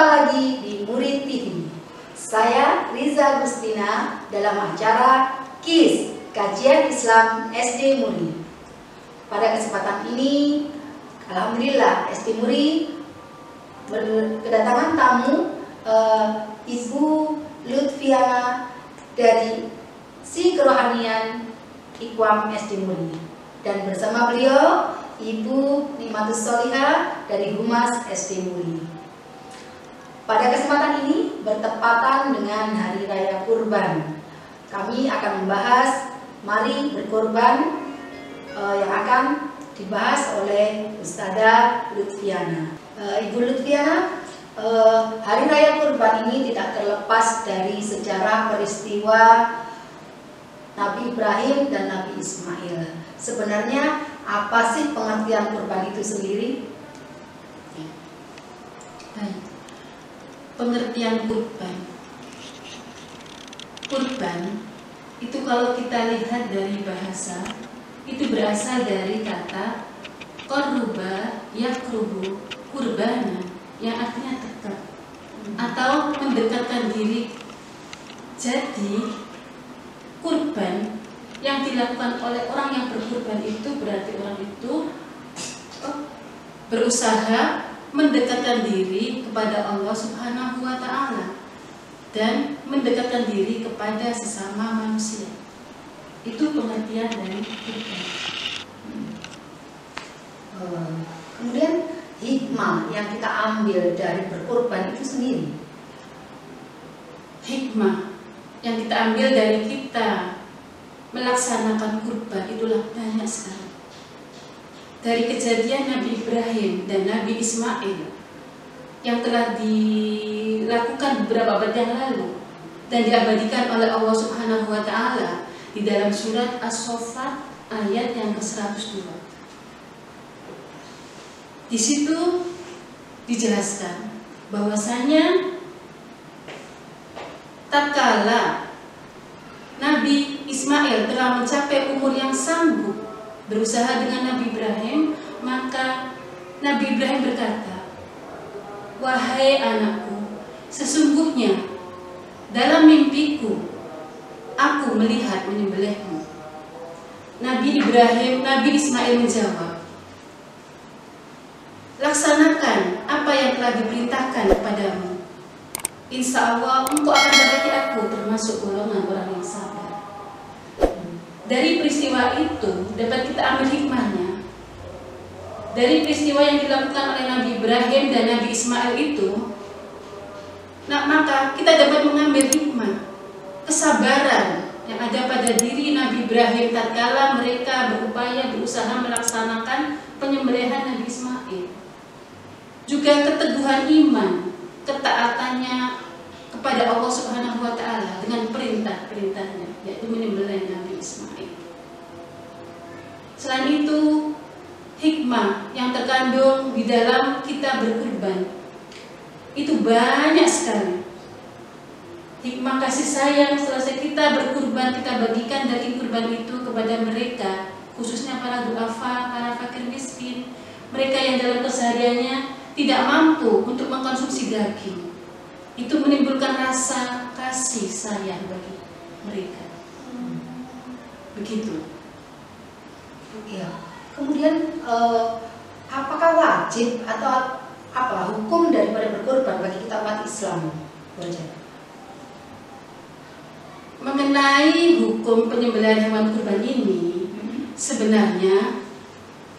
Jumpa lagi di Murid TV. Saya Riza Agustina dalam acara KIS, Kajian Islam SD Muri. Pada kesempatan ini, alhamdulillah SD Muri kedatangan tamu Ibu Lutfiana dari Si Kerohanian Iqwam SD Muri, dan bersama beliau Ibu Nikmatus Solihah dari Humas SD Muri. Pada kesempatan ini bertepatan dengan Hari Raya Kurban. Kami akan membahas Mari Berkorban yang akan dibahas oleh Ustazah Lutfiana. Ibu Lutfiana, Hari Raya Kurban ini tidak terlepas dari sejarah peristiwa Nabi Ibrahim dan Nabi Ismail. Sebenarnya apa sih pengertian kurban itu sendiri? Baik. Pengertian kurban. Kurban itu kalau kita lihat dari bahasa, itu berasal dari kata korruba yakrubu kurbana, yang artinya dekat atau mendekatkan diri. Jadi kurban yang dilakukan oleh orang yang berkurban itu berarti orang itu berusaha mendekatkan diri kepada Allah Subhanahu wa Ta'ala dan mendekatkan diri kepada sesama manusia. Itu pengertian dari kurban. Kemudian hikmah yang kita ambil dari berkurban itu sendiri. Hikmah yang kita ambil dari kita melaksanakan kurban itulah banyak sekali. Dari kejadian Nabi Ibrahim dan Nabi Ismail yang telah dilakukan beberapa abad yang lalu dan diabadikan oleh Allah Subhanahu wa Ta'ala di dalam surat As-Saffat ayat yang ke-102. Di situ dijelaskan bahwasanya tatkala Nabi Ismail telah mencapai umur yang sanggup berusaha dengan Nabi Ibrahim, maka Nabi Ibrahim berkata, "Wahai anakku, sesungguhnya dalam mimpiku aku melihat menyembelihmu." Nabi Ismail menjawab, "Laksanakan apa yang telah diperintahkan kepadamu. Insya Allah engkau akan mendapati aku termasuk golongan orang yang sabar." Dari peristiwa itu dapat kita ambil hikmahnya. Dari peristiwa yang dilakukan oleh Nabi Ibrahim dan Nabi Ismail itu, maka kita dapat mengambil hikmah kesabaran yang ada pada diri Nabi Ibrahim tatkala mereka berupaya berusaha melaksanakan penyembelihan Nabi Ismail. Juga keteguhan iman, ketaatannya kepada Allah Subhanahu wa Ta'ala dengan perintah-perintahnya, yaitu menyembelih Nabi Ismail. Selain itu, hikmah yang terkandung di dalam kita berkurban itu banyak sekali. Hikmah kasih sayang selesai kita berkurban, kita bagikan daging kurban itu kepada mereka, khususnya para duafa, para fakir miskin, mereka yang dalam kesehariannya tidak mampu untuk mengkonsumsi daging. Itu menimbulkan rasa kasih sayang bagi mereka. Begitu. Ya. Kemudian apakah wajib atau apa hukum daripada berkorban bagi kita umat Islam? Mengenai hukum penyembelihan hewan kurban ini, sebenarnya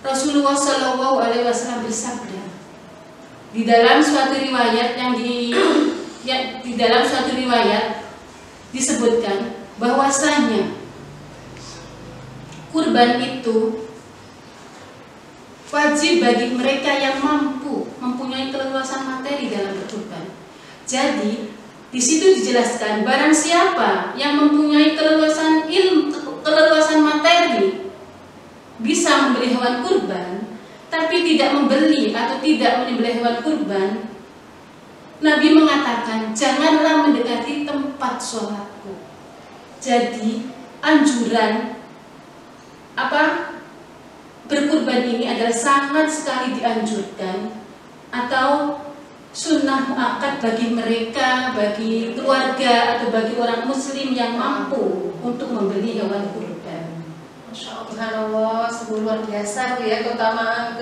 Rasulullah SAW bersabda di dalam suatu riwayat di dalam suatu riwayat disebutkan bahwasanya kurban itu wajib bagi mereka yang mempunyai keleluasan materi dalam berkurban. Jadi di situ dijelaskan barang siapa yang mempunyai keleluasan materi bisa membeli hewan kurban, tapi tidak membeli atau tidak menyembelih hewan kurban, Nabi mengatakan janganlah mendekati tempat sholatku. Jadi anjuran berkurban ini adalah sangat sekali dianjurkan atau sunnah muakkad bagi mereka, bagi keluarga atau bagi orang muslim yang mampu untuk membeli hewan kurban. Masya Allah, sungguh luar biasa Bu ya, keutamaan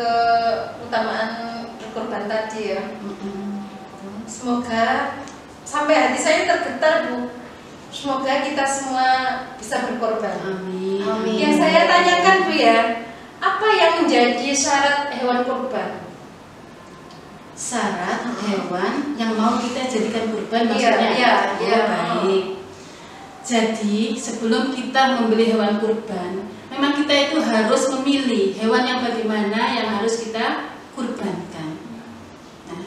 berkorban tadi ya. Semoga sampai hati saya tergetar Bu. Semoga kita semua bisa berkorban. Amin. Amin. Yang saya tanyakan Bu ya, apa yang menjadi syarat hewan kurban? Syarat hewan yang mau kita jadikan kurban Iya, maksudnya iya, apa? iya. Baik. Jadi sebelum kita membeli hewan kurban, memang kita itu harus memilih hewan yang bagaimana yang harus kita kurbankan. Nah,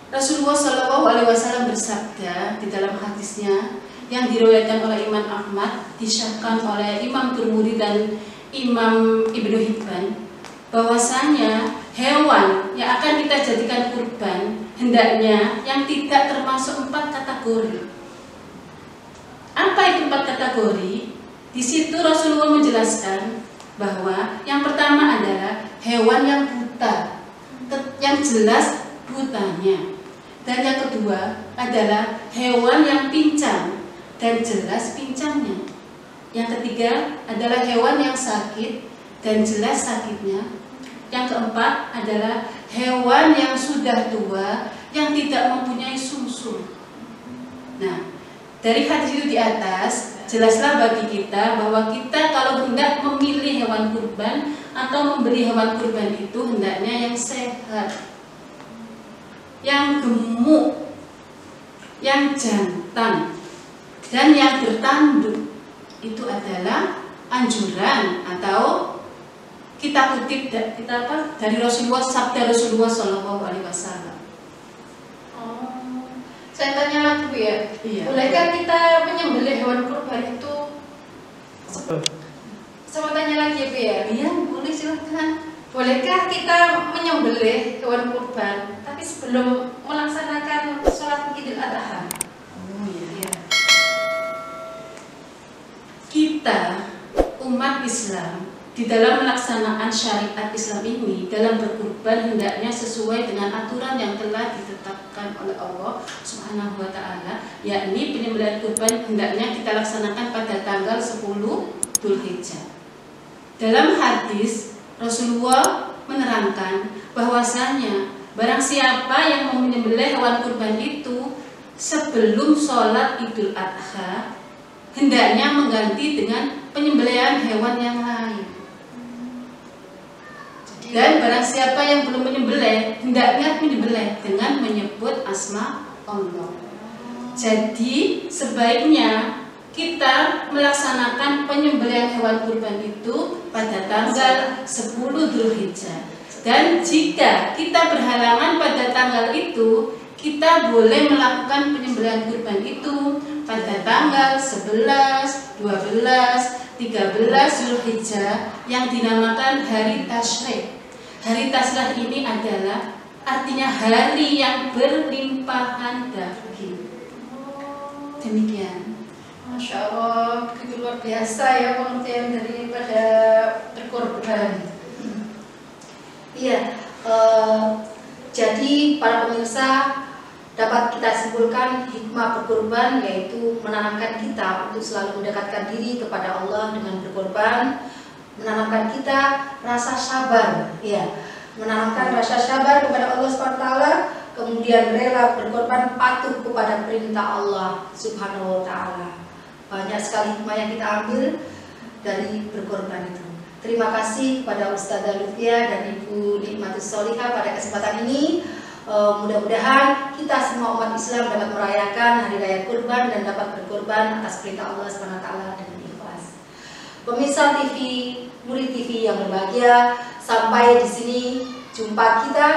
Rasulullah SAW bersabda di dalam hadisnya yang diriwayatkan oleh Imam Ahmad, disahkan oleh Imam Tirmidzi dan Imam Ibnu Hibban, bahwasanya hewan yang akan kita jadikan kurban hendaknya yang tidak termasuk 4 kategori. Apa itu 4 kategori? Di situ Rasulullah menjelaskan bahwa yang pertama adalah hewan yang buta, yang jelas butanya. Dan yang kedua adalah hewan yang pincang dan jelas pincangnya. Yang ketiga adalah hewan yang sakit dan jelas sakitnya. Yang keempat adalah hewan yang sudah tua yang tidak mempunyai susu. Nah, dari hadis itu di atas jelaslah bagi kita bahwa kita kalau hendak memilih hewan kurban atau membeli hewan kurban itu hendaknya yang sehat, yang gemuk, yang jantan, dan yang bertanduk. Itu adalah anjuran atau kita kutip dari Rasulullah, sabda Rasulullah SAW. Saya tanya lagi Bu ya, Iya. bolehkah kita menyembelih hewan kurban itu? Sama tanya lagi ya Bu ya, Iya, boleh, silahkan. bolehkah kita menyembelih hewan kurban tapi sebelum melaksanakan sholat Idul Adha? Oh iya. Kita umat Islam di dalam melaksanakan syariat Islam ini dalam berkurban hendaknya sesuai dengan aturan yang telah ditetapkan oleh Allah Subhanahu wa taala, yakni penyembelihan kurban hendaknya kita laksanakan pada tanggal 10 Dzulhijjah. Dalam hadis Rasulullah menerangkan bahwasanya barang siapa yang mau menyembelih hewan kurban itu sebelum sholat Idul Adha hendaknya mengganti dengan penyembelihan hewan yang lain. Dan barang siapa yang belum menyembelih hendaknya menyembelih dengan menyebut asma Allah. Jadi sebaiknya kita melaksanakan penyembelihan hewan kurban itu pada tanggal 10 Dzulhijjah. Dan jika kita berhalangan pada tanggal itu, kita boleh melakukan penyembelihan kurban itu pada tanggal 11, 12, 13 Dzulhijjah yang dinamakan hari Tasyrik. Hari Tasyrik ini adalah artinya hari yang berlimpahan daging. Demikian. Masya Allah, begitu luar biasa ya pengertian daripada berkorban. Iya, jadi para pemirsa dapat kita simpulkan hikmah berkorban yaitu menanamkan kita untuk selalu mendekatkan diri kepada Allah dengan berkorban, menanamkan kita rasa sabar, ya, menanamkan rasa sabar kepada Allah SWT, kemudian rela berkorban patuh kepada perintah Allah Subhanahu wa Ta'ala. Banyak sekali hikmah yang kita ambil dari berkorban itu. Terima kasih kepada Ustazah Lutfia dan Ibu Nikmatus Solihah pada kesempatan ini. Mudah-mudahan kita semua umat Islam dapat merayakan Hari Raya Kurban dan dapat berkorban atas perintah Allah SWT dengan ikhlas. Pemirsa TV, Murid TV yang berbahagia, sampai di sini jumpa kita.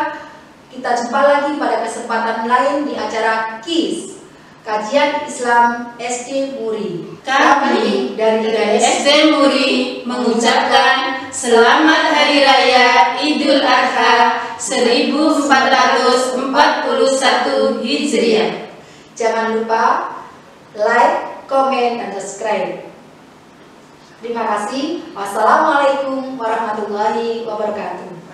Kita jumpa lagi pada kesempatan lain di acara KIS, Kajian Islam SD Muri. Kami dari SD Muri mengucapkan Selamat Hari Raya Idul Adha 1441 Hijriah. Jangan lupa like, komen, dan subscribe. Terima kasih. Wassalamualaikum warahmatullahi wabarakatuh.